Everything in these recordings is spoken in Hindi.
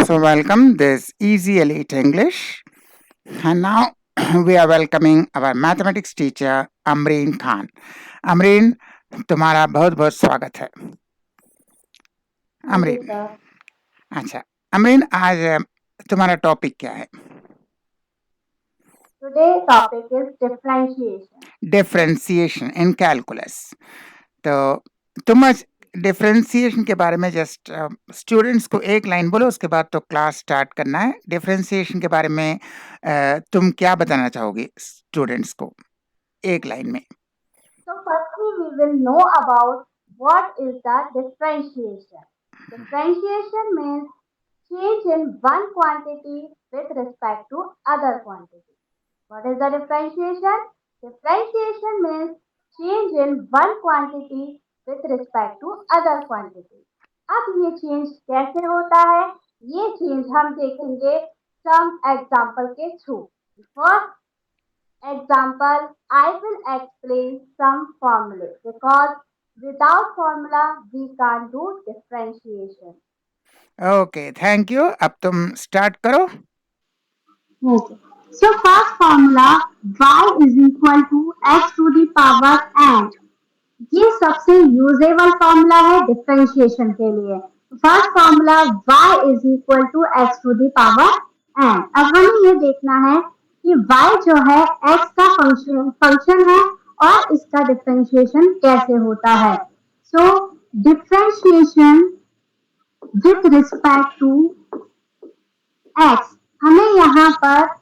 So welcome this Easy Elite English, and now we are welcoming our mathematics teacher Amreen Khan. Amreen, तुम्हारा बहुत बहुत स्वागत है. Thank you Amreen, sir. अच्छा अमरीन, आज तुम्हारा टॉपिक क्या है? Today topic is differentiation. Differentiation in calculus. तो तुम आज डिफरेंशिएशन के बारे में जस्ट स्टूडेंट्स को एक लाइन बोलो, उसके बाद तो क्लास स्टार्ट करना है. डिफरेंशिएशन के बारे में तुम क्या बताना चाहोगे स्टूडेंट्स को एक लाइन में? So firstly we will know about what is the differentiation. Differentiation means change in one quantity with respect to other quantity. What is the differentiation? Differentiation means change in one quantity with respect to other quantity. अब ये चेंज कैसे होता है, ये चेंज हम देखेंगे सम एग्जाम्पल के through. First example, I will explain some formula because without formula we can't do differentiation. Okay, thank you. अब तुम स्टार्ट करो. Okay. So first formula y is equal to x to the power n. ये सबसे यूजेबल फॉर्मूला है डिफरेंशिएशन के लिए. First formula y is equal to x to the power n. अब हमें ये देखना है कि y जो है x का फंक्शन है और इसका डिफरेंशिएशन कैसे होता है. So differentiation with respect to x, हमें यहाँ पर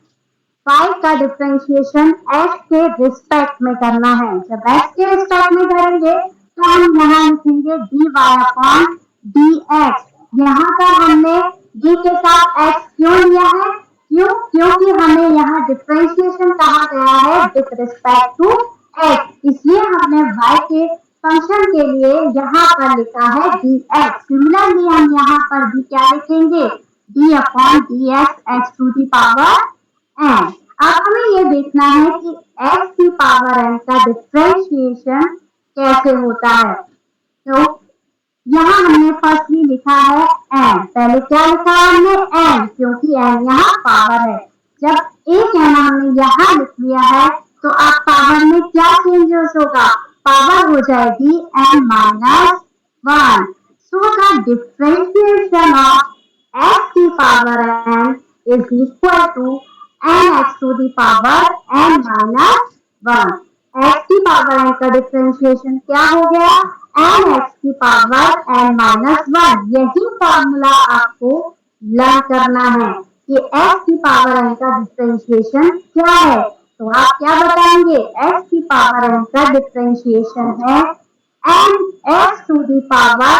y का डिफरेंशिएशन x के रिस्पेक्ट में करना है. जब x के रिस्पेक्ट में करेंगे तो हम यहाँ लिखेंगे dy अपॉन dx. यहाँ पर हमने d के साथ x क्यों लिया है? क्योंकि हमें यहाँ डिफरेंशिएशन कहा गया है विथ रिस्पेक्ट टू x, इसलिए हमने y के फंक्शन के लिए यहाँ पर लिखा है dx. सिमिलरली हम यहाँ पर भी क्या लिखेंगे? d upon dx x to the power n. अब हमें ये देखना है कि x की पावर n का डिफरेंशिएशन कैसे होता है. तो यहाँ हमने फर्स्टली लिखा है n. पहले क्या लिखा है हमने? n, क्योंकि n यहाँ पावर है. जब एक n हमने यहाँ लिख लिया है तो अब पावर में क्या चेंजेस होगा? पावर हो जाएगी n minus 1. So the differentiation of x की power n is equal to nx to the power n minus 1. x की पावर n का डिफरेंशिएशन क्या हो गया? nx की पावर n minus 1. यही फॉर्मूला आपको लर्न करना है कि x की पावर n का डिफरेंशिएशन क्या है. तो आप क्या बताएंगे? x की पावर n का डिफरेंशिएशन है nx to the power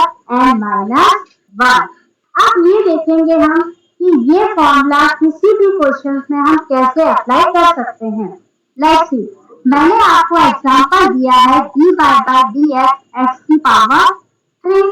n minus 1. अब ये देखेंगे हम कि ये फॉर्मूला किसी भी क्वेश्चन में हम कैसे अप्लाई कर सकते हैं. लेट्स सी, मैंने आपको एग्जांपल दिया है dy बाय dx x की पावर 3.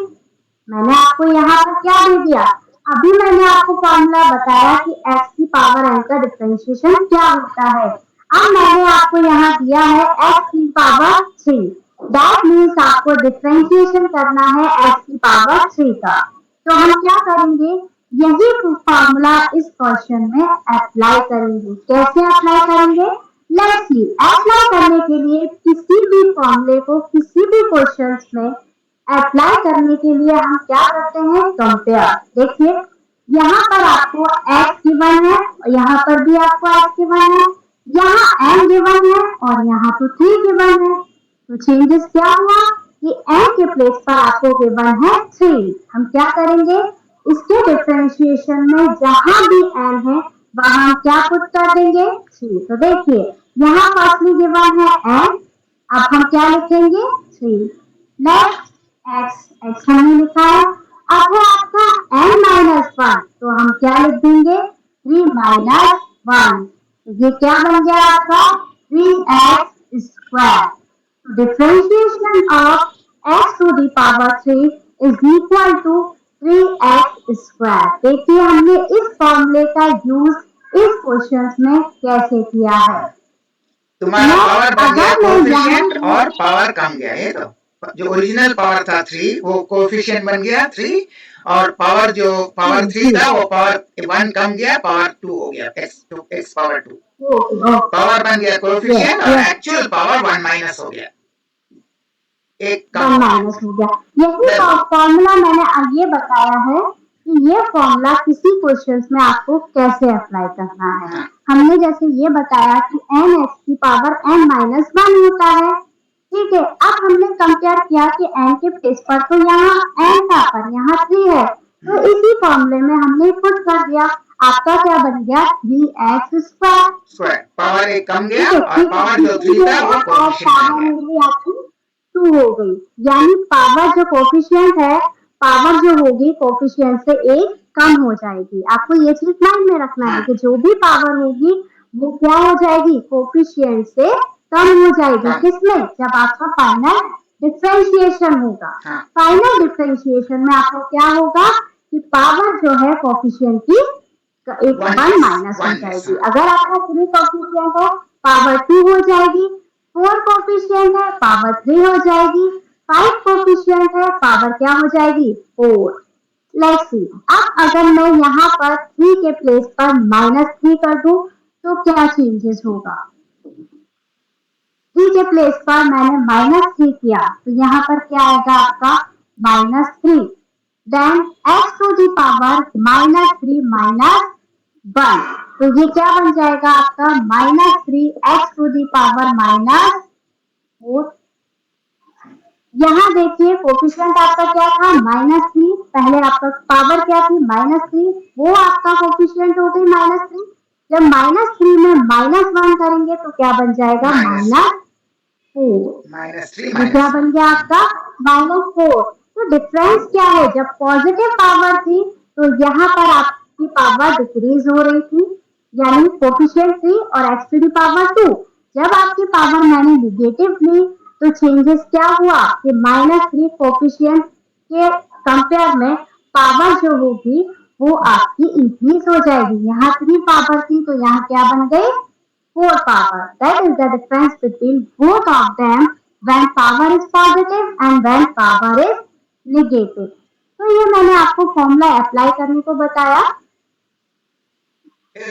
मैंने आपको यहाँ पर क्या दे दिया? अभी मैंने आपको फॉर्मूला बताया कि x की पावर n का डिफरेंशिएशन क्या होता है. अब मैंने आपको यहाँ दिया है x की पावर 3. दैट मीन्स आपको डिफरेंशिएशन करना है x की पावर 3 का. तो हम क्या करेंगे? यही फॉर्मूला इस क्वेश्चन में अप्लाई करेंगे. कैसे अप्लाई करेंगे? लेट्स सी, अप्लाई करने के लिए किसी भी फॉर्मूले को किसी भी क्वेश्चंस में अप्लाई करने के लिए हम क्या करते हैं? कंपेयर. देखिए यहाँ पर आपको x गिवन है और यहाँ पर भी आपको x गिवन है, यहाँ n गिवन है और यहाँ तो 3 गिवन है. तो चेंजेस क्या हुआ कि n के प्लेस पर आपको गिवन है 3. हम क्या करेंगे? इसके डिफरेंशिएशन में जहां भी n है वहां हम क्या पुट कर देंगे? 3. तो देखिए यहाँ फर्स्टली गिवन है n, अब हम क्या लिखेंगे? 3. नेक्स्ट x हमने लिखा है. अब है आपका n माइनस 1, तो हम क्या लिख देंगे? 3 माइनस 1. तो ये क्या बन गया आपका? 3x square. Differentiation of x to the power 3 is equal to 3x square. देखिए हमने इस फॉर्मूले का यूज इस क्वेश्चन में कैसे किया है. तुम्हारा पावर बढ़ गया, कोएफिशिएंट और पावर कम गया. ये तो जो ओरिजिनल पावर था 3 वो कोएफिशिएंट बन गया 3 और पावर जो पावर 3 था वो पावर 1 कम गया पावर 2 हो गया x पावर 2 पावर बन गया कोएफिशिएंट और एक्चुअल पावर 1 माइनस हो गया एक कम माइनस हो गया। यही फॉर्मूला मैंने ये बताया है कि ये फॉर्मूला किसी क्वेश्चंस में आपको कैसे अप्लाई करना है। हमने जैसे ये बताया कि n x की पावर n माइनस 1 होता है, ठीक है। अब हमने कंपेयर किया कि n के प्लेस पर तो यहाँ n था पर यहाँ 3 है, तो इसी फॉर्मूले में हमने पुट कर दिया। आपका क्या बन गया 3x स्क्वायर, पावर एक कम गया और पावर जो 3 था वो कोएफिशिएंट बन गया आपकी 2 हो गई। यानी पावर जो कोफिशिएंट है, पावर जो होगी कोफिशिएंट से एक कम हो जाएगी। आपको ये चीज माइंड में रखना है कि जो भी पावर होगी वो क्या हो जाएगी कोफिशिएंट से कम हो जाएगी। किसमें? जब आपका फाइनल डिफरेंशिएशन होगा। फाइनल डिफरेंशिएशन में आपको क्या होगा कि पावर जो है कोफिशिएंट की एक 1 माइनस हो जाएगी। अगर आपका 3 कोफिशिएंट है पावर 2 हो जाएगी, 4 कोफिशिएंट है पावर 3 हो जाएगी, 5 कोफिशिएंट है पावर क्या हो जाएगी 4। लेट्स सी, अब अगर मैं यहाँ पर 3 के प्लेस पर -3 कर दूं तो क्या चेंजेस होगा? 3 के प्लेस पर मैंने -3 किया तो यहाँ पर क्या आएगा आपका -3। Then x to the power -3 minus 1, तो ये क्या बन जाएगा आपका -3x टू दी पावर -4। यहाँ देखिए कोफिशिएंट आपका क्या था -3, पहले आपका पावर क्या थी -3, वो आपका कोफिशिएंट हो गई -3। जब -3 में -1 करेंगे तो क्या बन जाएगा -4। तो क्या बन गया आपका -4। तो डिफरेंस क्या है? जब पॉजिटिव पावर थी तो यहाँ पर आपकी पावर डिक्रीज हो रही थी, यानी कोफिशिएंट 3 और x टू दी पावर 2। जब आपकी पावर मैंने निगेटिव ली तो चेंजेस क्या हुआ कि -3 कोफिशिएंट के कंपेयर में पावर जो होगी वो आपकी इंक्रीज हो जाएगी। यहाँ 3 पावर थी तो यहाँ क्या बन गई 4 power. That is the difference between both of them when power is positive and when power is negative. तो ये मैंने आपको फॉर्मूला अप्लाई करने को बताया।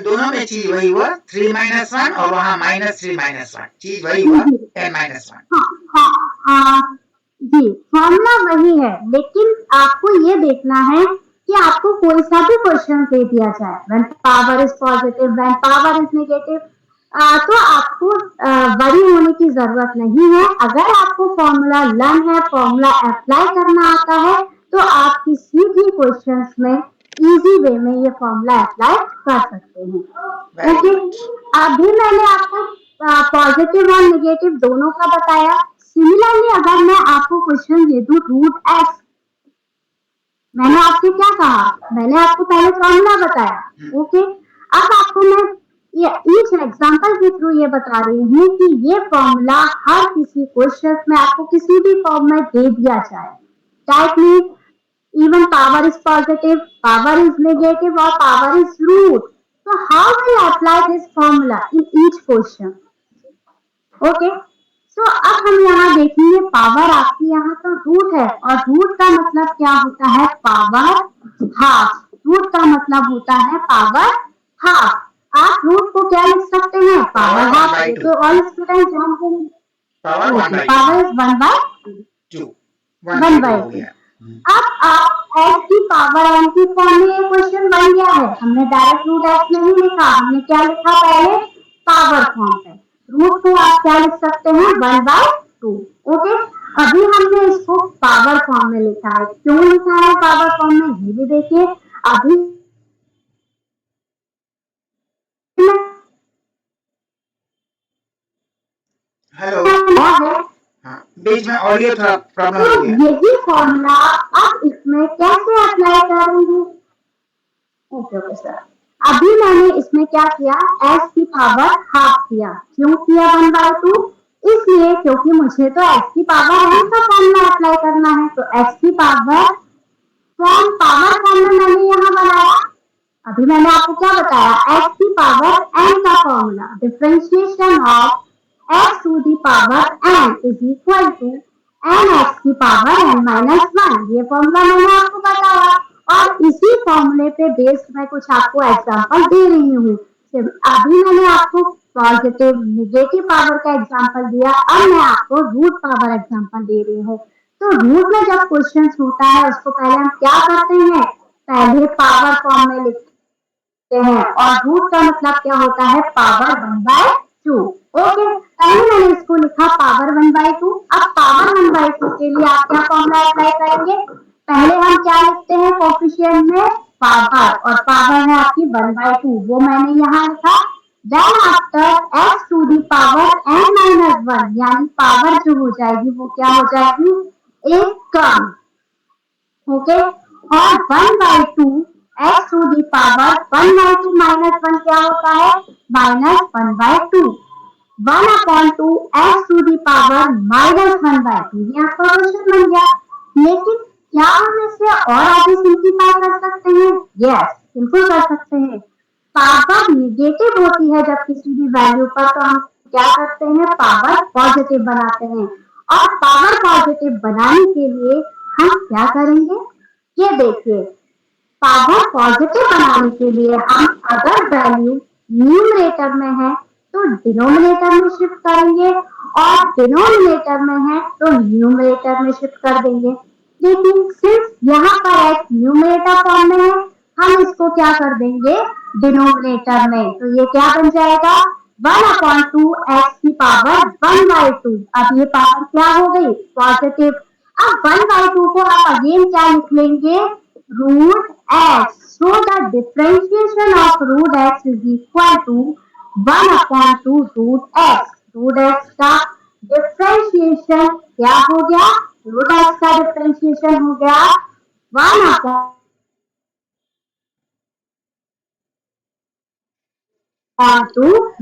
दोनों में चीज वही हुआ 3 माइनस 1 और वहां -3 माइनस 1 चीज वही हुआ 10 माइनस 1। जी फॉर्मूला वही है, लेकिन आपको ये देखना है कि आपको कोई सा भी क्वेश्चन दे दिया जाए when power is positive when power is negative, तो आपको वरी होने की जरूरत नहीं है। अगर आपको फॉर्मूला लर्न है, फॉर्मूला अप्लाई करना आता है, तो आप किसी भी क्वेश्चंस में इजी वे में ये फॉर्मूला अप्लाई कर सकते हैं। ओके, अभी मैंने आपको पॉजिटिव और नेगेटिव दोनों का बताया। सिमिलरली अगर मैं आपको क्वेश्चन दे दूं √x, मैंने आपसे क्या कहा? मैंने आपको पहले फॉर्मूला बताया। ओके, अब आपको मैं ये ईच एग्जांपल के थ्रू ये बता रही हूँ कि ये फॉर्मूला हर किसी क्वेश्चन में आपको किसी भी फॉर्म में दे दिया जाए, type mean even power is positive, power is negative or power is root. So how will I apply this formula in each question? Okay. So अब हम यहाँ देखेंगे पावर आपकी यहाँ तो रूट है और रूट का मतलब क्या होता है पावर हाफ। रूट का मतलब होता है पावर हाफ। आप रूट को क्या लिख सकते हैं पावर हाफ। तो ऑल स्टूडेंट जानते हैं पावर इज 1/2 1/2। अब आप x की पावर n की फॉर्म में ये क्वेश्चन बन गया है। हमने डायरेक्ट रूट x नहीं लिखा, हमने क्या लिखा पहले पावर फॉर्म पे। रूट को आप क्या लिख सकते हैं 1/2। ओके, अभी हमने इसको पावर फॉर्म में लिखा है। क्यों लिखा है पावर फॉर्म में ये भी देखिए। अभी हेलो, बीच में ऑडियो थोड़ा प्रॉब्लम हो गया। यही फॉर्मूला अब इसमें कैसे अप्लाई करेंगे? ओके सर, अभी मैंने इसमें क्या किया x की पावर हाफ किया। क्यों किया 1/2? इसलिए क्योंकि मुझे तो x की पावर n का फॉर्मूला अप्लाई करना है। तो x की पावर पावर फॉर्मूला मैंने यहाँ बनाया। अभी मैंने आपको क्या बताया x की पावर n का formula differentiation of x to the power n is equal to N X की पावर एन माइनस वन। ये फॉर्मूला मैंने आपको बताया और इसी फॉर्मूले पे बेस्ड मैं कुछ आपको एग्जांपल दे रही हूँ। अभी मैंने आपको पॉजिटिव निगेटिव पावर का एग्जांपल दिया, अब मैं आपको रूट पावर एग्जांपल दे रही हूँ। तो रूट में जब क्वेश्चन होता है उसको पहले हम क्या करते हैं, पहले पावर फॉर्म में लिखते हैं और रूट का मतलब क्या होता है, पावर 1/2। ओके, पहले मैंने इसको लिखा पावर 1/2। अब पावर 1/2 के लिए आप क्या फॉर्मूला अप्लाई करेंगे, पहले हम क्या लिखते हैं कोफिशिएंट में, पावर, और पावर है आपकी 1/2, वो मैंने यहाँ लिखा। Then after X to the power N minus one, यानी पावर जो हो जाएगी वो क्या हो जाएगी, एक कम। ओके, और 1/2 X to the power 1/2 minus one क्या होता है, -1/2। 1/2 एक्स टू दी पावर -1/2, ये आपका क्वेश्चन बन गया। लेकिन क्या हम इसे और आगे सिंप्लीफाई कर सकते हैं, यस बिल्कुल कर सकते हैं। पावर निगेटिव होती है जब किसी भी वैल्यू पर, तो हम क्या करते हैं, पावर पॉजिटिव बनाते हैं। और पावर पॉजिटिव बनाने के लिए हम क्या करेंगे, ये देखिए, पावर पॉजिटिव बनाने के लिए हम अगर वैल्यू न्यूमरेटर में है तो डिनोमिनेटर में शिफ्ट करेंगे, और डिनोमिनेटर में है तो न्यूमरेटर में शिफ्ट कर देंगे। लेकिन सिर्फ यहाँ पर एक न्यूमरेटर फॉर्म में है, हम इसको क्या कर देंगे, डिनोमिनेटर में, तो ये क्या बन जाएगा, 1/2 एक्स की पावर 1/2। अब ये पावर क्या हो गई, पॉजिटिव। अब 1/2 को आप अगेन क्या लिख लेंगे, root x. So the differentiation of root x is equal to 1/2 root x. root x का डिफ्रेंशिएशन क्या हो गया, root x का डिफ्रेंशिएशन हो गया 1/2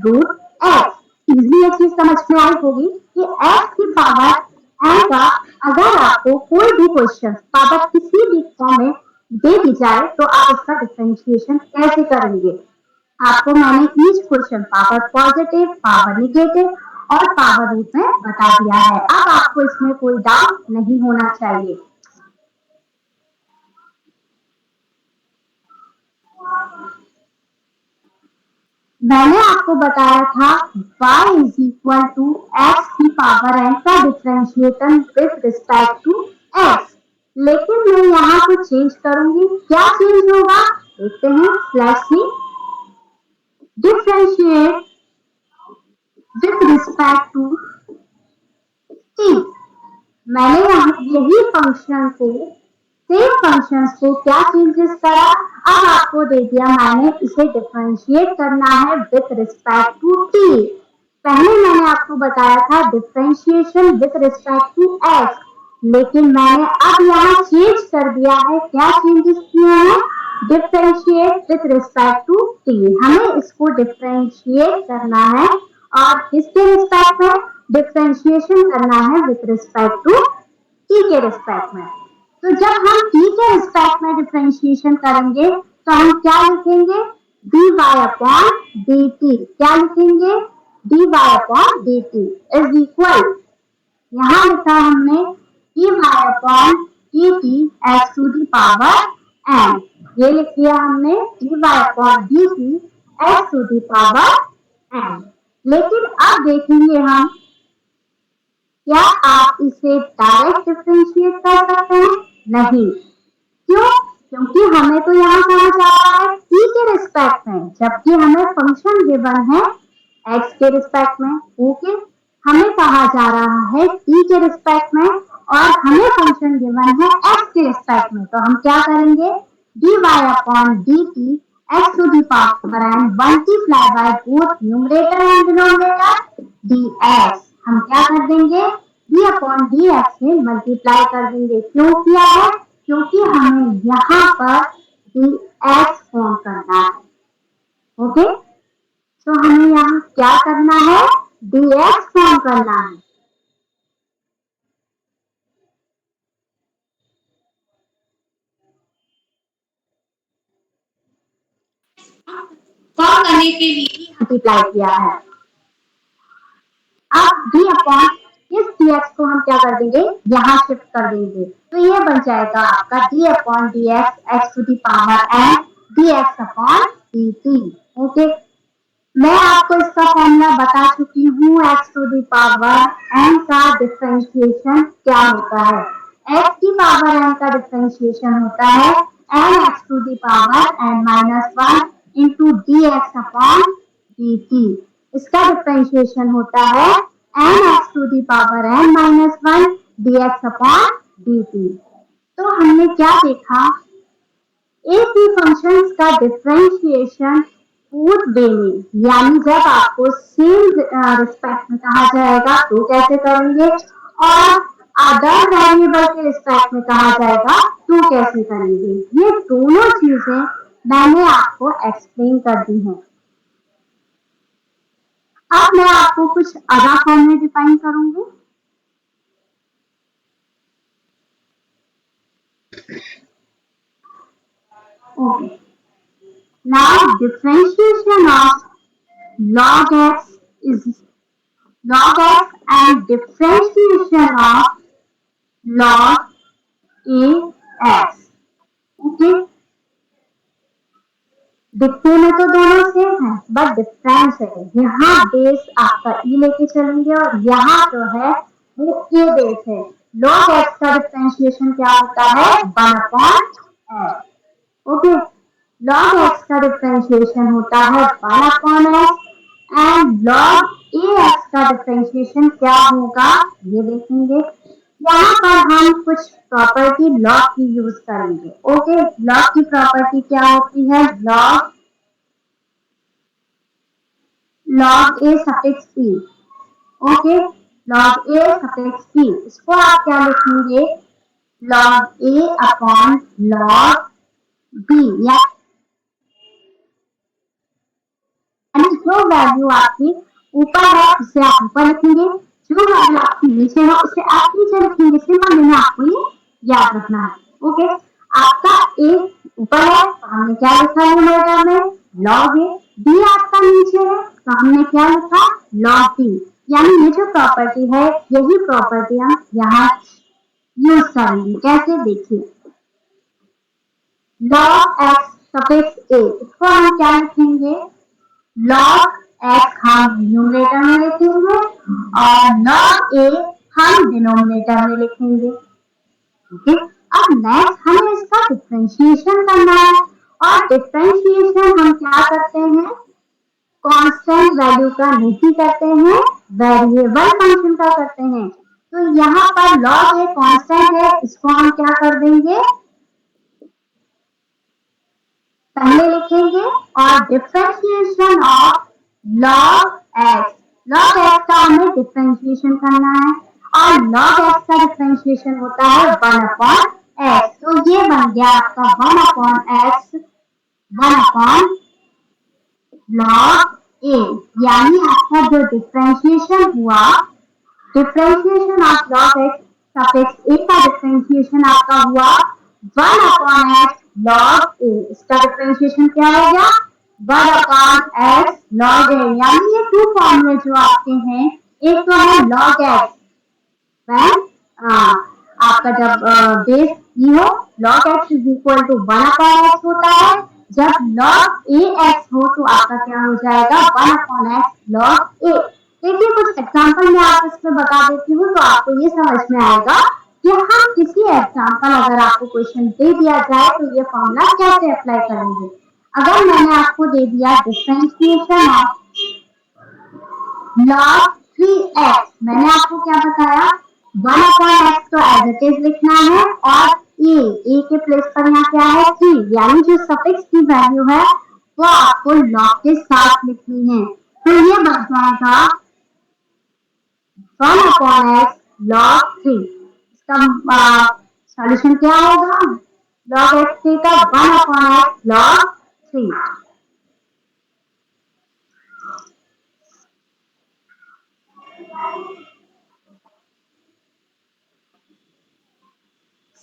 रूट एक्स। इजी ये चीज समझ में आई होगी कि एक्स की पावर एन का अगर आपको कोई भी क्वेश्चन पावर किसी भी फॉर्म में दे दी जाए तो आप उसका डिफरेंशिएशन कैसे करेंगे। आपको मैंने each question power positive, power negative और पावर रूट में बता दिया है। अब आपको इसमें कोई डाउट नहीं होना चाहिए। मैंने आपको बताया था y is equal to X की पावर एन का differentiation with respect to X. लेकिन मैं यहाँ कुछ चेंज करूंगी, क्या चेंज होगा देखते हैं, slash C, differentiate with respect to T. मैंने यहाँ यही फंक्शन को, सेम फंक्शंस को क्या चेंजेस करा, अब आपको दे दिया मैंने इसे डिफरेंशिएट करना है विथ रिस्पेक्ट टू टी। पहले मैंने आपको बताया था differentiation with respect to X, लेकिन मैंने अब यहाँ चेंज कर दिया है, क्या चेंजेस किए हैं, differentiate with respect to T. हमें इसको डिफरेंशिएट करना है और किसके रिस्पेक्ट में, डिफरेंशिएशन करना है विथ रिस्पेक्ट टू टी के रिस्पेक्ट में। तो जब हम टी के रिस्पेक्ट में डिफरेंशिएशन करेंगे तो हम क्या लिखेंगे, dy अपॉन डी टी। क्या लिखेंगे, dy upon D T is equal, यहाँ लिखा हमने dy upon D T X to the power N. ये लिख दिया हमने dy upon D T X to the power N. लेकिन अब देखेंगे हम, क्या आप इसे डायरेक्ट डिफरेंशिएट कर सकते हैं, नहीं। क्यों, क्योंकि हमें तो यहाँ कहा जा रहा है t के रिस्पेक्ट में, जबकि हमें फंक्शन गिवन है x के रिस्पेक्ट में। ओके, हमें कहा जा रहा है t के रिस्पेक्ट में और हमें फंक्शन गिवन है x के रिस्पेक्ट में। तो हम क्या करेंगे, dy upon D T X to the power N multiply by both numerator and denominator dx। हम क्या कर देंगे, d अपॉन डी एक्स में मल्टीप्लाई कर देंगे। क्यों किया है, क्योंकि हमें यहाँ पर dx फॉर्म करना है। ओके, तो हमें यहाँ क्या करना है, dx फॉर्म करना है। फॉर्म करने के लिए मल्टीप्लाई किया है। अब d अपॉन इस t dx को हम क्या कर देंगे, यहाँ शिफ्ट कर देंगे, तो ये बन जाएगा आपका d upon D X X to the power N D X upon D T. Okay, मैं आपको इसका फॉर्मूला बता चुकी हूँ। X to the power N का डिफरेंशिएशन क्या होता है। एक्स की पावर एन का डिफरेंशिएशन होता है N X to the power N minus one into D X upon D T. इसका डिफरेंशिएशन होता है N X to the power N minus one D X upon D T. तो हमने क्या देखा, एक ही फंक्शंस का डिफरेंशिएशन बोथ वे में, यानी जब आपको सेम रिस्पेक्ट में कहा जाएगा तो कैसे करेंगे, और अदर वेरिएबल के रिस्पेक्ट में कहा जाएगा तो कैसे करेंगे। ये दोनों चीजें मैंने आपको एक्सप्लेन कर दी हैं। अब मैं आपको कुछ अदर फॉर्मूले डिफाइन करूंगी। Okay, now differentiation of log x is log x and differentiation of log a x। Okay, दिखने में तो दोनों सेम है बट डिफरेंस है, यहाँ बेस आपका ई लेके चलेंगे और यहाँ जो है वो ए बेस है। log x का डिफरेंशिएशन क्या होता है, 1 upon x। Okay, log x का डिफरेंशिएशन होता है 1 upon x and log ax का डिफरेंशिएशन क्या होगा ये देखेंगे। यहाँ पर हम कुछ प्रॉपर्टी log की यूज करेंगे। ओके, log की प्रॉपर्टी क्या होती है, log a suffix p। Okay, log a suffix p, इसको आप क्या लिखेंगे, log a upon log b, या जो वैल्यू आपकी ऊपर है उसे आप ऊपर लिखेंगे, जो वैल्यू आपकी नीचे है उसे आप नीचे लिखेंगे। सिंपल मैंने आपको ये याद रखना है। ओके, आपका ए ऊपर है तो हमने क्या लिखा है न्यूमरेटर में, log a। बी आपका नीचे है तो हमने क्या लिखा, log b। यानी ये जो प्रॉपर्टी है यही प्रॉपर्टी हम यहाँ यूज करेंगे। कैसे, देखिए, log x सफिक्स a, इसको हम क्या लिखेंगे, log x हम न्यूमरेटर में लिखेंगे और log a हम डिनोमिनेटर में लिखेंगे। ओके, अब नेक्स्ट हमें इसका डिफरेंशिएशन करना है और डिफरेंशिएशन हम क्या करते हैं, कांस्टेंट वैल्यू का नहीं करते हैं, वेरिएबल फंक्शन का करते हैं। तो यहाँ पर log a कांस्टेंट है, इसको हम क्या कर देंगे, पहले लिखेंगे और differentiation of log x, log x का हमें डिफरेंशिएशन करना है और log x का डिफरेंशिएशन होता है 1 अपॉन x। तो ये बन गया आपका 1 upon x 1 upon log a, यानी आपका जो डिफरेंशिएशन हुआ, differentiation of log x suffix a का डिफरेंशिएशन आपका हुआ 1 अपॉन x log a। इसका डिफरेंशिएशन क्या हो गया, 1 अपॉन x log a। यानी ये टू फॉर्मूले जो आपके हैं, एक तो है log x when आपका जब बेस ई हो, log x is equal to 1 upon x होता है। जब log ax हो तो आपका क्या हो जाएगा, 1 अपॉन x log a। देखिए कुछ एग्जांपल मैं आप इसमें बता देती हूँ तो आपको ये समझ में आएगा कि हम किसी एग्जांपल, अगर आपको क्वेश्चन दे दिया जाए तो ये फॉर्मूला कैसे अप्लाई करेंगे। अगर मैंने आपको दे दिया डिफरेंशिएशन ऑफ log 3x, मैंने आपको क्या बताया, 1 अपॉन x तो एज इट इज लिखना है और a के प्लेस पर यहाँ क्या है 3, यानी जो सफिक्स की वैल्यू है वो आपको log के साथ लिखनी है। तो ये बन जाएगा 1 अपॉन x log 3। इसका सॉल्यूशन क्या होगा, log x का 1 अपॉन x log 3।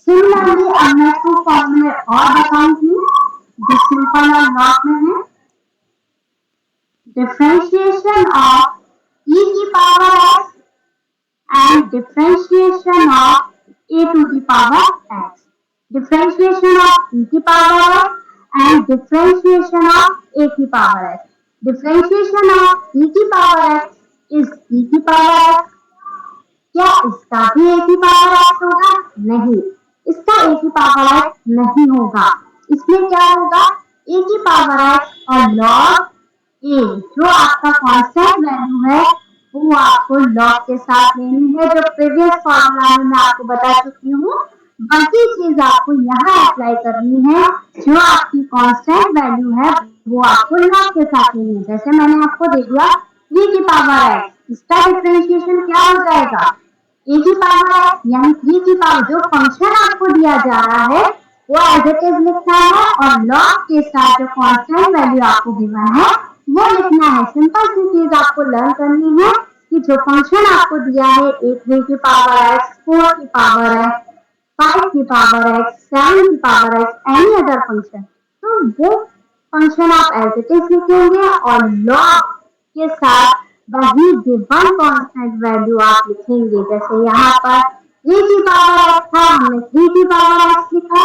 सिमिलरली अब मैं टू फॉर्मूले और बताऊंगी जो सिंपल और नॉट में है। डिफरेंशिएशन ऑफ e की power x and differentiation of a to the power x. Differentiation of e to the power x and differentiation of a to the power x. Differentiation of e to the power x is e to the power x. क्या इसका भी एक ही पावर एक्स होगा? नहीं, इसका एक ही पावर एक्स नहीं होगा। इसमें क्या होगा? एक ही पावर एक्स और लॉग ए जो आपका कांस्टेंट वैल्यू है वो आपको लॉग के साथ लेनी है, जो प्रीवियस फॉर्मूला में मैं आपको बता चुकी हूँ। बाकी चीज आपको यहाँ अप्लाई करनी है, जो आपकी कांस्टेंट वैल्यू है वो आपको लॉग के साथ लेनी है। जैसे मैंने आपको दे दिया 3 की पावर एक्स, इसका डिफरेंशिएशन क्या हो जाएगा? ए की पावर एक्स यानी 3 की पावर, जो फंक्शन आपको दिया जा रहा है वो एज इट इज लिखना है और लॉग के साथ जो कांस्टेंट वैल्यू आपको गिवन है वो लिखना है। सिंपल सी चीज आपको लर्न करनी है कि जो फंक्शन आपको दिया है ए 3 की पावर एक्स, 4 की पावर एक्स, 5 की पावर एक्स, 7 की power x, any other function, तो वो फंक्शन आप एज इट इज लिखेंगे और लॉग के साथ वही गिवन कांस्टेंट वैल्यू आप लिखेंगे। जैसे यहाँ पर 3 की पावर एक्स था, हमने 3 की पावर एक्स लिखा,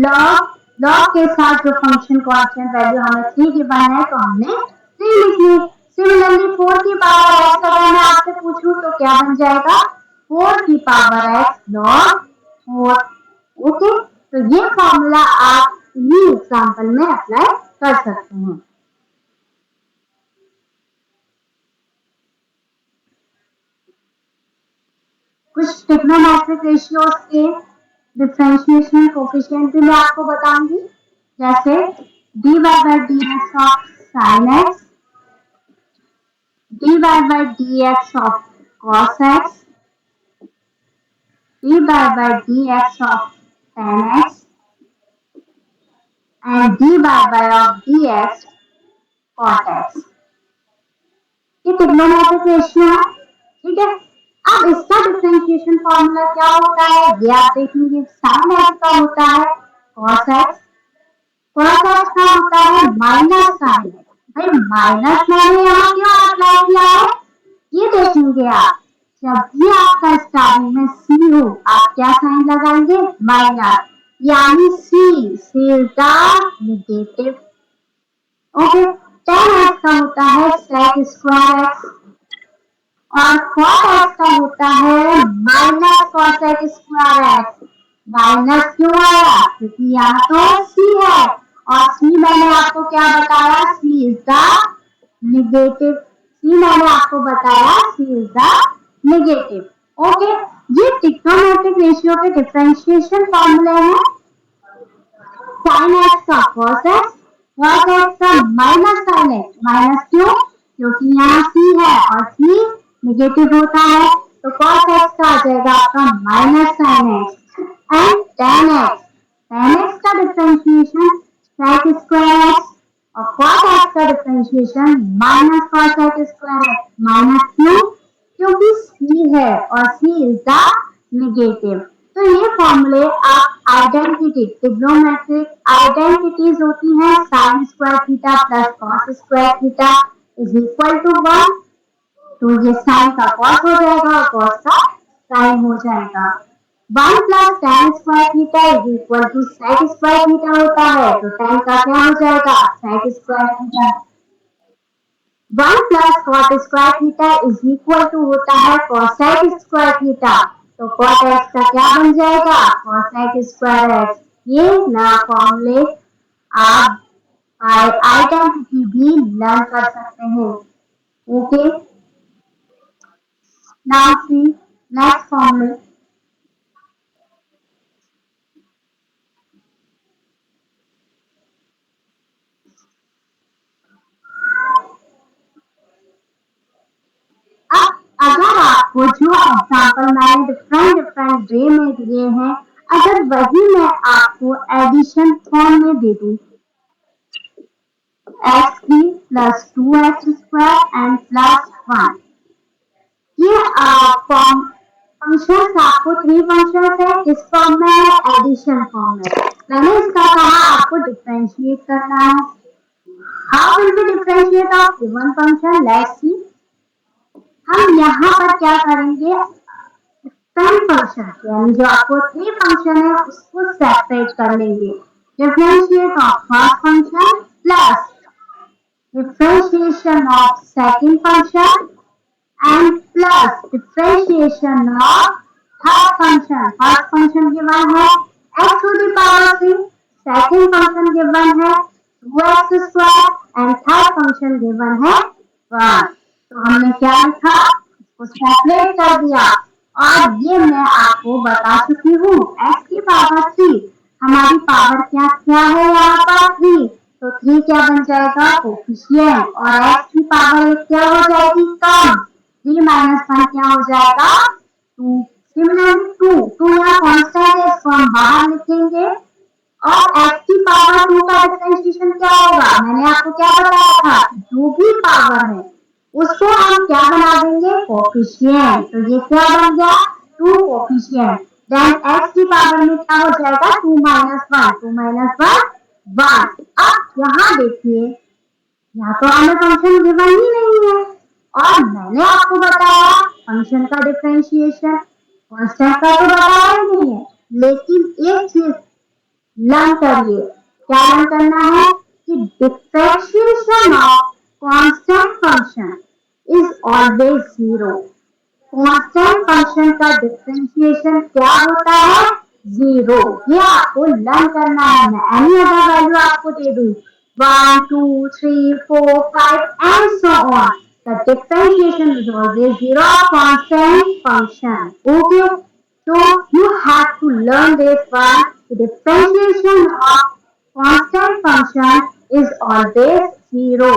लॉग लॉग के साथ जो फंक्शन कांस्टेंट वैल्यू हमें 3 गिवन है तो हमने 3 लिख ली। सिमिलरली 4 की पावर एक्स अगर मैं आपसे पूछूं तो क्या बन जाएगा? 4 की पावर एक्स लॉग 4। ओके, तो ये फॉर्मूला आप इन्हीं एग्जाम्पल में अप्लाई कर सकते हैं। कुछ ट्रिग्नोमेट्रिक रेशियोज के डिफरेंशिएशन कोफिशिएंट भी मैं आपको बताऊंगी, जैसे dy by dx of sin x, dy by dx of cos x, dy by dx of tan x and dy by of dx cot x। ये ट्रिग्नोमेट्रिक रेशियो है, ठीक है। अब इसका डिफरेंशिएशन फॉर्मूला क्या होता है ये आप देखेंगे। साइन एक्स का होता है कॉस एक्स, कॉस एक्स का होता है माइनस साइन एक्स। भाई माइनस मैंने यहाँ क्यों अप्लाई किया है ये देखेंगे आप। जब भी आपका स्टार्टिंग में सी हो आप क्या साइन लगाएंगे? माइनस, यानी C is the negative. Okay, tan x का होता है sec स्क्वायर x और cot x का होता है minus cosec square x। Minus क्यों आया? क्योंकि यहाँ तो c है और c मैंने आपको क्या बताया? c is the negative. c मैंने आपको बताया c is the negative. Okay, ये ट्रिग्नोमेट्रिक रेशियो के डिफरेंशिएशन फॉर्मूले हैं। साइन एक्स का कॉस एक्स, कॉस एक्स का माइनस साइन एक्स। माइनस क्यों? क्योंकि यहाँ सी है और सी नेगेटिव होता है, तो कॉस एक्स का आ जाएगा आपका minus sine x and ten x. Ten x का डिफरेंशिएशन सेक स्क्वायर एक्स और कॉस एक्स का differentiation minus cos x square x. Minus क्यों? क्योंकि सी है और सी इज द नेगेटिव। तो ये फॉर्मूले आप आइडेंटिटी, ट्रिग्नोमेट्रिक आइडेंटिटीज होती हैं। Sine square theta plus cos square theta is equal to 1, तो ये साइन का कॉस हो जाएगा और कॉस का साइन हो जाएगा। 1 plus tan square theta is equal to sec square theta होता है, तो tan का क्या हो जाएगा? Sec square theta. 1 plus cot square theta is equal to होता है कॉसेक स्क्वायर थीटा, तो कॉट एक्स का क्या बन जाएगा? Cosec square X. ये ना फॉर्मूले आप आइडेंटिटी भी लर्न कर सकते हैं। ओके, नाउ सी नेक्स्ट फॉर्मूले। अब अगर आपको जो एग्जाम्पल मैंने डिफरेंट वे में दिए हैं, अगर वही मैं आपको एडिशन फॉर्म में दे दूं, x3 plus 2x square and plus 1, ये फॉर्म फंक्शन आपको 3 फंक्शन है, किस फॉर्म में है? एडिशन फॉर्म में। मैंने इसका कहा आपको डिफरेंशिएट करना है। How will be differentiate of given function? Let's see. हम यहाँ पर क्या करेंगे? डिफरेंट फंक्शन, यानी जो आपको थ्री फंक्शन है उसको सेपरेट कर लेंगे। Differentiate of first function plus differentiation of second function and plus differentiation of third function. First function given है x to the power 3, second function given है 2x square and third function given है 1। तो हमने क्या लिखा, इसको सेपरेट कर दिया और ये मैं आपको बता चुकी हूँ। x की पावर 3 हमारी पावर क्या क्या है यहाँ पर 3, तो 3 क्या बन जाएगा कोफिशिएंट और x की पावर क्या हो जाएगी कम, 3 माइनस 1 क्या हो जाएगा 2। सिमिलरली 2 यहाँ कांस्टेंट है, इसको हम बाहर लिखेंगे और x की पावर 2 का डिफरेंशिएशन क्या होगा, मैंने आपको क्या बताया था, जो भी पावर है उसको हम क्या बना देंगे कोफिशिएंट। तो ये क्या बन गया 2 कोफिशिएंट, देन x की पावर में क्या हो जाएगा 2 माइनस 1, 2 माइनस 1 1। अब यहाँ देखिए, यहाँ तो हमें फंक्शन गिवन ही नहीं है और मैंने आपको बताया फंक्शन का डिफरेंशिएशन, कांस्टेंट का तो बताया ही नहीं है। लेकिन एक चीज लर्न करिए, क्या लर्न करना है कि differentiation of constant function is always zero. Constant function का डिफरेंशिएशन क्या होता है जीरो, ये आपको लर्न करना है। मैं एनी अदर वैल्यू आपको दे दूं 1 2 3 4 5 and so on, the differentiation is always zero of constant function. Okay, so you have to learn this one. The differentiation of constant function is always zero.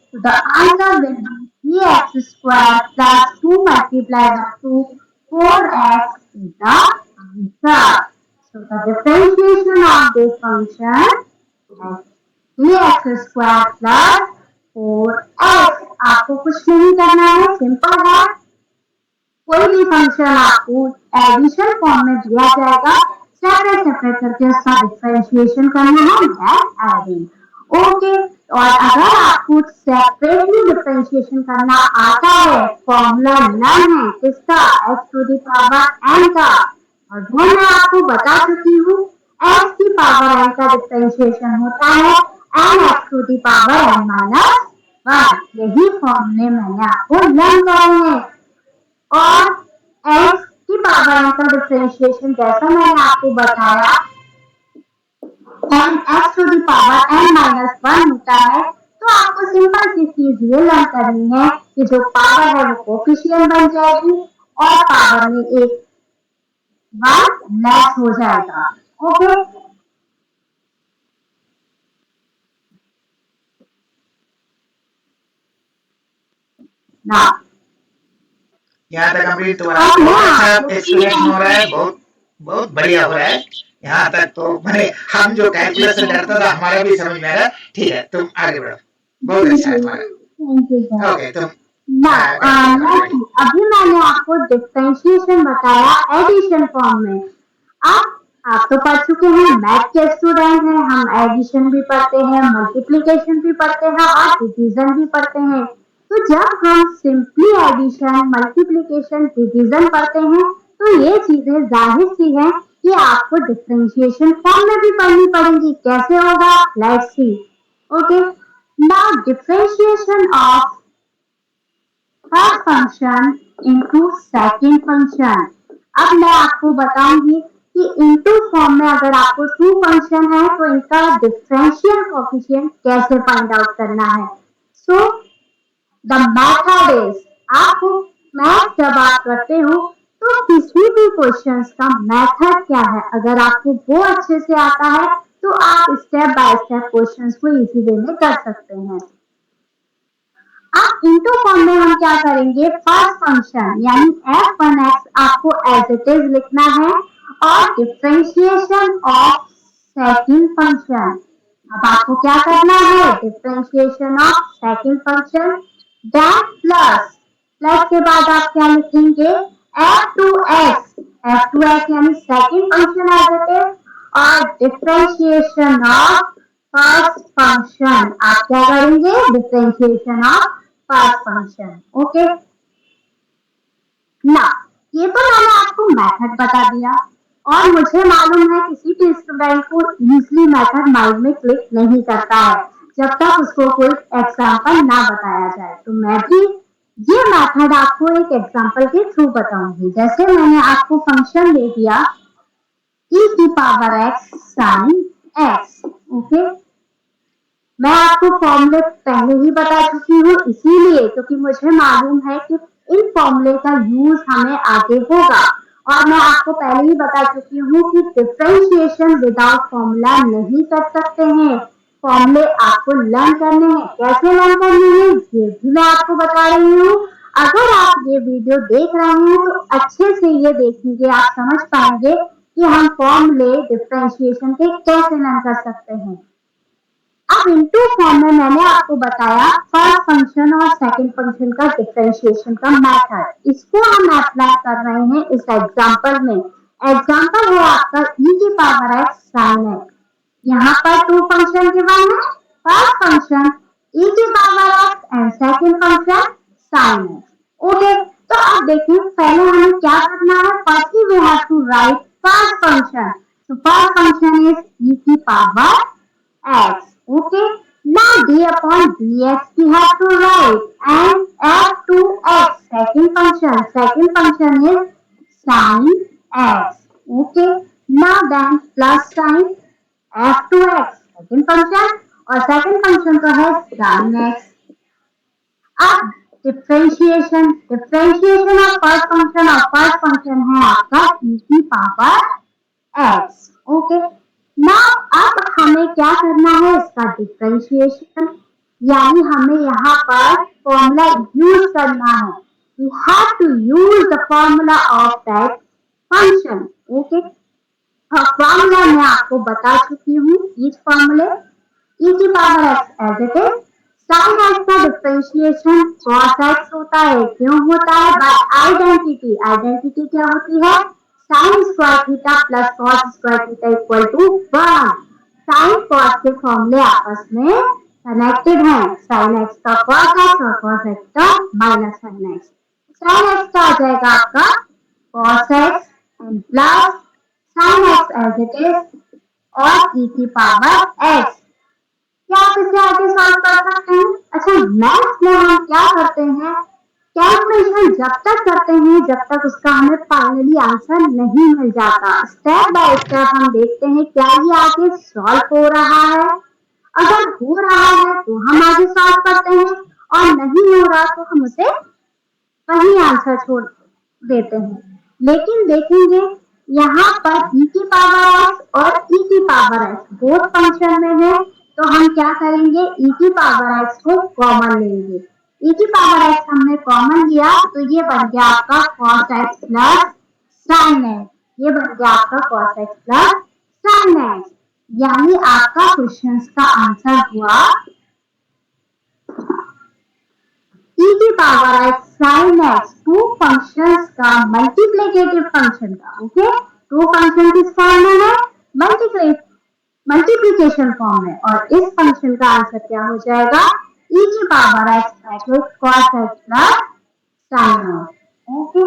So the answer will be 3x square plus 2 multiplied up to 4x is the answer. So the differentiation of this function is 3x square plus 4x। आपको कुछ नहीं करना है, सिंपल है। कोई भी फंक्शन आपको एडिशन फॉर्म में दिया जाएगा, सेपरेट सेपरेट करके उसका डिफरेंशिएशन करना है दैट एडिंग। ओके, और अगर आपको सेपरेटली डिफरेंशिएशन करना आता है, फॉर्मूला नन है किसका x to the power n का, और वो मैं आपको बता चुकी हूँ x की पावर n का डिफरेंशिएशन होता है n x to the power n minus 1। यही फॉर्मूले मैंने आपको लर्न करने हैं और x की पावर n का डिफरेंशिएशन जैसा मैंने आपको बताया n x to the power n minus 1 होता है। तो आपको सिंपल सी चीज ये लर्न करनी है कि जो पावर है वो कोफिशिएंट बन जाएगी और पावर में एक 1 लेस हो जाएगा। ओके, ना यहाँ तक कंप्लीट तुम्हारा बहुत अच्छा एक्सप्लेनेशन हो रहा है, बहुत बहुत बढ़िया हो रहा है। यहाँ तक तो मैंने हम जो कैलकुलस से डरता था हमारा भी समझ में आ रहा है। ठीक है, तुम आगे बढ़ो, बहुत अच्छा है तुम्हारा। ओके, तुम अभी मैंने आपको डिफरेंशिएशन बताया एडिशन फॉर्म में। अब आप तो पढ़ चुके हैं, मैथ के स्टूडेंट हैं, हम एडिशन भी पढ़ते हैं, मल्टीप्लिकेशन भी पढ़ते हैं और डिवीजन भी पढ़ते हैं। तो जब हम सिंपली एडिशन मल्टीप्लिकेशन डिवीजन पढ़ते हैं तो ये चीजें जाहिर सी है कि आपको डिफरेंशिएशन फॉर्म में भी पढ़नी पड़ेगी। कैसे होगा, let's see. Okay, now differentiation of first function into second function. अब मैं आपको बताऊंगी कि इनटू फॉर्म में अगर आपको टू फंक्शन है तो इनका डिफरेंशियल कोएफिशिएंट कैसे फाइंड आउट करना है। सो द मेथड इज, आप मैथ जब आप करते हो तो किसी भी क्वेश्चंस का मेथड क्या है, अगर आपको वो अच्छे से आता है तो आप स्टेप बाय स्टेप क्वेश्चंस को इजी वे में कर सकते हैं। अब इनटू फॉर्म में हम क्या करेंगे, फर्स्ट फंक्शन यानी f1x आपको एज इट इज लिखना है और डिफरेंशिएशन ऑफ सेकंड फंक्शन। अब आपको क्या करना है, differentiation of second function that plus plus के बाद आप क्या लिखेंगे f2x, f2x यानी second function as it is और डिफरेंशिएशन ऑफ फर्स्ट फंक्शन। आप क्या करेंगे, differentiation of first function. Okay, ना ये तो मैंने आपको मेथड बता दिया और मुझे मालूम है किसी भी स्टूडेंट को इजीली मेथड माइंड में क्लिक नहीं करता है जब तक उसको कोई एग्जाम्पल ना बताया जाए। तो मैं भी ये मेथड आपको एक एग्जाम्पल के थ्रू बताऊंगी। जैसे मैंने आपको फंक्शन दे दिया e की power x sine x, okay. मैं आपको फॉर्मूले पहले ही बता चुकी हूँ इसीलिए क्योंकि मुझे मालूम है कि इन फॉर्मूले का यूज हमें आगे होगा। और मैं आपको पहले ही बता चुकी हूँ कि डिफरेंशिएशन विदाउट फॉर्मूला नहीं कर सकते हैं। फॉर्मूले आपको लर्न करने हैं। कैसे लर्न करने हैं ये भी मैं आपको बता रही हूँ। अगर आप ये वीडियो देख रहे हैं तो अच्छे से ये देखेंगे, आप समझ पाएंगे कि हम फॉर्मूले डिफरेंशिएशन के कैसे लर्न कर सकते हैं। अब इनटू फॉर्म में मैंने आपको बताया फर्स्ट फंक्शन और सेकंड फंक्शन का डिफरेंशिएशन का मेथड। इसको हम अप्लाई कर रहे हैं इस एग्जांपल में। एग्जांपल है आपका e की पावर x sin x। यहाँ पर टू फंक्शन गिवन है, फर्स्ट फंक्शन e की power x and second function sin x, okay. तो अब देखिए पहले हमें क्या करना है, firstly we have to write first function. तो फर्स्ट फंक्शन इज e की power x. Okay. Now d upon dx we have to write and f to x. Second function. Second function is sin x. Okay. Now then plus sign f to x. Second function और second function तो है sin x. अब डिफरेंशिएशन ऑफ फर्स्ट फंक्शन है आपका e की पावर x, ओके। नाउ अब हमें क्या करना है, इसका डिफरेंशिएशन, यानी हमें यहाँ पर फॉर्मूला यूज करना है। We have to use the formula of that function, okay. Formula मैं आपको बता चुकी हूँ, ईच फॉर्मूले e की power x as it is. Sine x का डिफरेंशिएशन cos x होता है। क्यों होता है? Bye identity. आइडेंटिटी क्या होती है? Sine square theta plus cos square theta equal to 1। Sine cos के फॉर्मूले आपस में कनेक्टेड हैं। साइन x का cos x और cos x का minus sine x। Sine x का आ जाएगा आपका cos x and plus sine x as it is और e की पावर x। क्या आप इसे आगे सॉल्व कर सकते हैं? अच्छा, मैथ्स में हम क्या करते हैं, कैलकुलेशन जब तक करते हैं जब तक उसका हमें फाइनली आंसर नहीं मिल जाता। स्टेप बाय स्टेप हम देखते हैं क्या ये आगे सॉल्व हो रहा है। अगर हो रहा है तो हम आगे सॉल्व करते हैं और नहीं हो रहा तो हम उसे वही आंसर छोड़ देते हैं। लेकिन देखेंगे यहाँ पर e की पावर x और e की पावर x बोथ फंक्शन में है, तो हम क्या करेंगे, e की पावर x को कॉमन लेंगे। e की पावर x हमने कॉमन लिया तो ये बन गया आपका cos x plus sin x। ये बन गया आपका cos x plus sin x। यानी आपका क्वेश्चन का आंसर हुआ e की power x sin x, two functions का मल्टीप्लिकेटिव फंक्शन का, ओके। टू फंक्शन किस फॉर्म में है? मल्टीप्लिकेशन फॉर्म में। और इस फंक्शन का आंसर क्या हो जाएगा? e की power x cos x plus sin x, okay.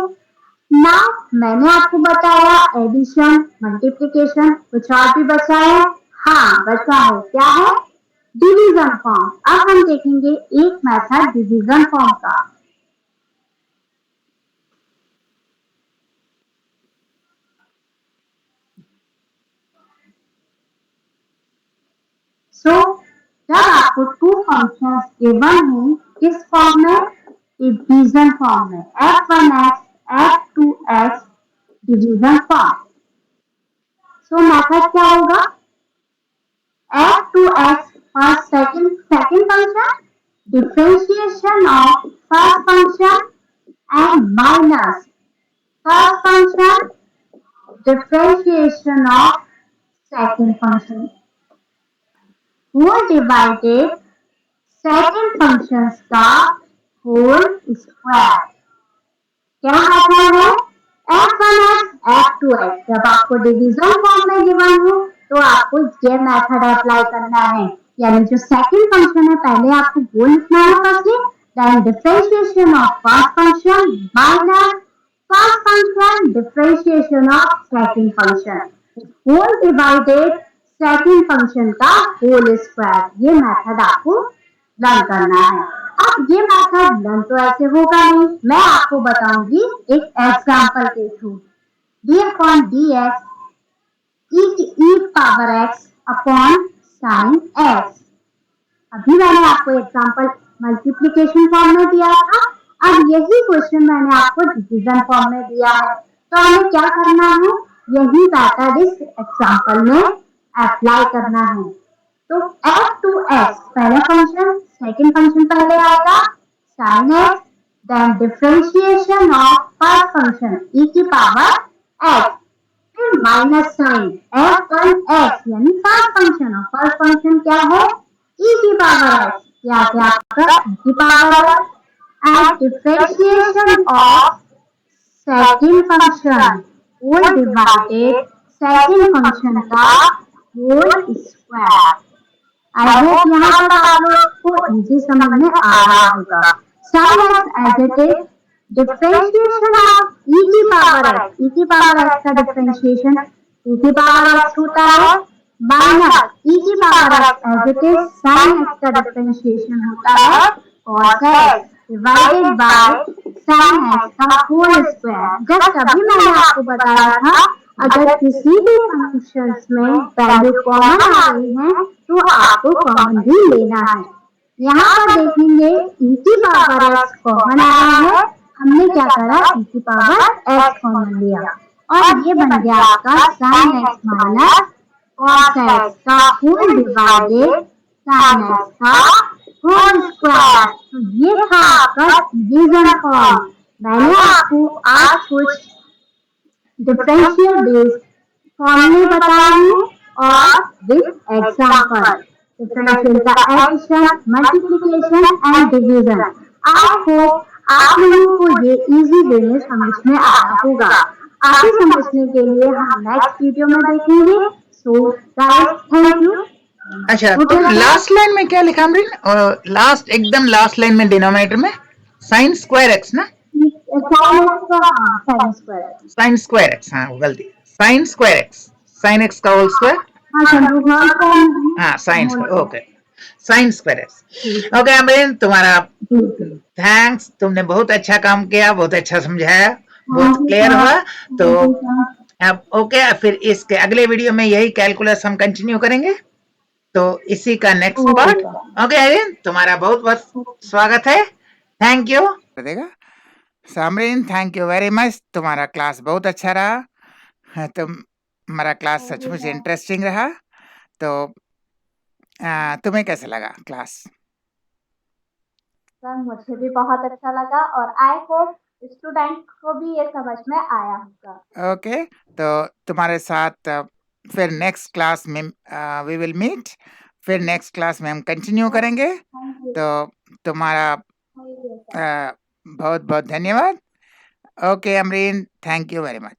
Now मैंने आपको बताया एडिशन, मल्टीप्लिकेशन, कुछ और भी बचा है? हाँ बचा है, क्या है? Division form. अब हम देखेंगे एक मेथड डिवीजन फॉर्म का। जब आपको टू फंक्शंस गिवन हो किस फॉर्म में? डिवीजन फॉर्म में। f1x f2x division form. Method क्या होगा? f2x first second function, differentiation of first function and minus first function differentiation of second function whole divided second function का होल स्क्वायर। क्या मेथड है? f1x f2x। जब आपको डिवीजन फॉर्म में गिवन हो तो आपको ये मेथड अप्लाई करना है, यानी जो सेकंड फंक्शन है पहले आपको वो लिखना है firstly, then differentiation of first function minus First function, differentiation of second function. Whole divided second function का whole square. ये मेथड आपको लर्न करना है. अब ये मेथड लर्न तो ऐसे होगा नहीं, मैं आपको बताऊंगी एक एग्जाम्पल के through. d upon dx e power x upon sine x. अभी मैंने आपको एग्जाम्पल मल्टीप्लीकेशन फॉर्म में दिया था. अब यही क्वेश्चन मैंने आपको डिवीजन फॉर्म में दिया है. तो हमें क्या करना है, यही मेथड इस एग्जाम्पल में अप्लाई करना है. तो x टू x पहला फंक्शन, सेकंड फंक्शन पहले आएगा sin x, then differentiation of first function e की पावर x, फिर minus sine f on x यानी फर्स्ट फंक्शन, और फर्स्ट फंक्शन क्या है e की पावर x, या क्या आपका e की power x, and differentiation of second function whole divided second function का होल स्क्वायर. आई होप यहाँ तक आप लोग को इजी समझ में आ रहा होगा. Sine x as it is, differentiation of e की पावर x, e की पावर x का डिफरेंशिएशन e की पावर x होता है, माइनस e की power x as it is sine x का डिफरेंशिएशन होता है cos x divided by sine x का होल स्क्वायर. जस्ट अभी मैंने आपको बताया था, अगर किसी भी फंक्शंस में वैल्यू कॉमन आ रही है तो आपको कॉमन भी लेना है. यहाँ पर देखेंगे e की पावर x कॉमन आया है, हमने क्या करा e की पावर x कॉमन लिया, और ये बन गया आपका sin x minus cos x का होल डिवाइडेड sin x का होल स्क्वायर. तो ये था आपका डिवीजन फॉर्म. मैंने आपको आज कुछ डिफरेंशियल बेस्ड फॉर्मूले बताए हैं और विद एग्जांपल. डिफरेंशियल का addition, multiplication and division. I hope आप लोगों को ये इजी वे में समझ में आया होगा. आगे समझने के लिए हम नेक्स्ट वीडियो में देखेंगे. So guys, thank you. अच्छा, तो लास्ट लाइन में क्या लिखा अमरीन? और लास्ट एकदम लास्ट लाइन में डिनोमिनेटर में साइन स्क्वायर एक्स ना, साइन स्क्वायर एक्स, हाँ वो गलती, sine square x, sine x का होल स्क्वायर, हाँ sine square, okay sine square x. Okay Amreen, तुम्हारा थैंक्स, तुमने बहुत अच्छा काम किया, बहुत अच्छा समझाया, बहुत क्लियर हुआ. तो अब ओके, फिर इसके अगले वीडियो में यही कैलकुलस हम कंटिन्यू करेंगे. तो इसी का नेक्स्ट पार्ट. ओके अमरीन, तुम्हारा बहुत बहुत स्वागत है. Thank you. देगा सामरीन, थैंक यू वेरी मच. तुम्हारा क्लास बहुत अच्छा रहा. तुम्हारा क्लास सचमुच इंटरेस्टिंग रहा. तो तुम्हें कैसा लगा क्लास? सर मुझे भी बहुत अच्छा लगा, और आई होप स्टूडेंट को भी ये समझ में आया होगा. ओके, तो तुम्हारे साथ फिर नेक्स्ट क्लास में वी विल मीट. फिर नेक्स्ट क्लास में हम कंटिन्यू करेंगे. तो तुम्हारा बहुत बहुत धन्यवाद. Okay Amreen, thank you very much.